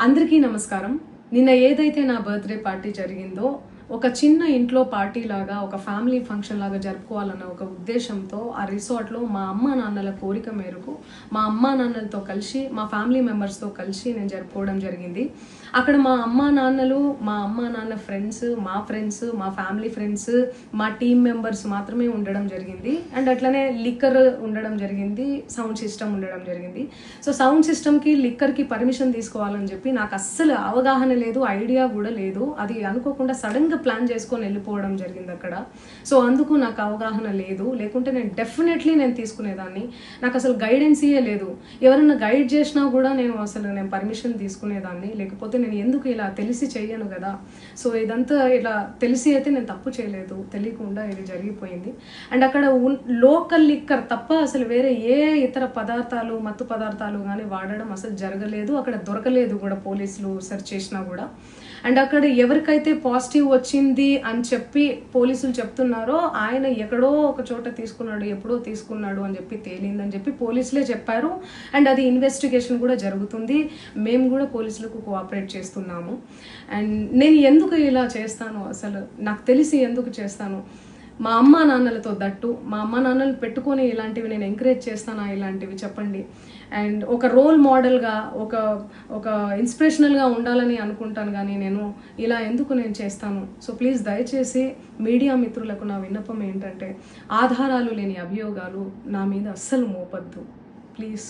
అందరికీ నమస్కారం. నిన్న ఏదైతే నా బర్త్డే పార్టీ జరిగిందో ఒక చిన్న ఇంట్లో పార్టీ లాగా ఒక ఫ్యామిలీ ఫంక్షన్ లాగా జరుపుకోవాలన్న ఒక ఉద్దేశంతో ఆ రిసార్ట్లో మా అమ్మా నాన్నల కోరిక మేరకు మా అమ్మా నాన్నలతో కలిసి మా ఫ్యామిలీ మెంబర్స్తో కలిసి నేను జరుపుకోవడం జరిగింది. అక్కడ మా అమ్మా నాన్నలు, మా అమ్మా నాన్న ఫ్రెండ్స్, మా ఫ్యామిలీ ఫ్రెండ్స్, మా టీమ్ మెంబర్స్ మాత్రమే ఉండడం జరిగింది. అండ్ అట్లనే లిక్కర్ ఉండడం జరిగింది, సౌండ్ సిస్టమ్ ఉండడం జరిగింది. సో సౌండ్ సిస్టమ్కి లిక్కర్కి పర్మిషన్ తీసుకోవాలని చెప్పి నాకు అస్సలు అవగాహన లేదు, ఐడియా కూడా లేదు. అది అనుకోకుండా సడన్గా ప్లాన్ చేసుకొని వెళ్ళిపోవడం జరిగింది అక్కడ. సో అందుకు నాకు అవగాహన లేదు, లేకుంటే నేను డెఫినెట్లీ తీసుకునేదాన్ని. నాకు అసలు గైడెన్సీయే లేదు. ఎవరైనా గైడ్ చేసినా కూడా నేను పర్మిషన్ తీసుకునేదాన్ని, లేకపోతే నేను ఎందుకు ఇలా తెలిసి చెయ్యను కదా. సో ఇదంతా ఇలా తెలిసి అయితే నేను తప్పు చేయలేదు, తెలియకుండా ఇది జరిగిపోయింది. అండ్ అక్కడ లోకల్ లిక్కర్ తప్ప అసలు వేరే ఏ ఇతర పదార్థాలు, మత్తు పదార్థాలు కానీ వాడడం అసలు జరగలేదు. అక్కడ దొరకలేదు కూడా, పోలీసులు సెర్చ్ చేసినా కూడా. అండ్ అక్కడ ఎవరికైతే పాజిటివ్ వచ్చింది అని చెప్పి పోలీసులు చెప్తున్నారో ఆయన ఎక్కడో ఒక చోట తీసుకున్నాడు, ఎప్పుడో తీసుకున్నాడు అని చెప్పి తేలిందని చెప్పి పోలీసులే చెప్పారు. అండ్ అది ఇన్వెస్టిగేషన్ కూడా జరుగుతుంది. మేము కూడా పోలీసులకు కోఆపరేట్ చేస్తున్నాము. అండ్ నేను ఎందుకు ఇలా చేస్తాను, అసలు నాకు తెలిసి ఎందుకు చేస్తాను, మా అమ్మా నాన్నలతో దట్టు మా అమ్మా నాన్నలు పెట్టుకొని ఇలాంటివి నేను ఎంకరేజ్ చేస్తానా, ఇలాంటివి చెప్పండి. అండ్ ఒక రోల్ మోడల్గా, ఒక ఇన్స్పిరేషనల్గా ఉండాలని అనుకుంటాను, కానీ నేను ఇలా ఎందుకు నేను చేస్తాను. సో ప్లీజ్ దయచేసి మీడియా మిత్రులకు నా విన్నపం ఏంటంటే, ఆధారాలు లేని అభియోగాలు నా మీద అస్సలు మోపద్దు ప్లీజ్.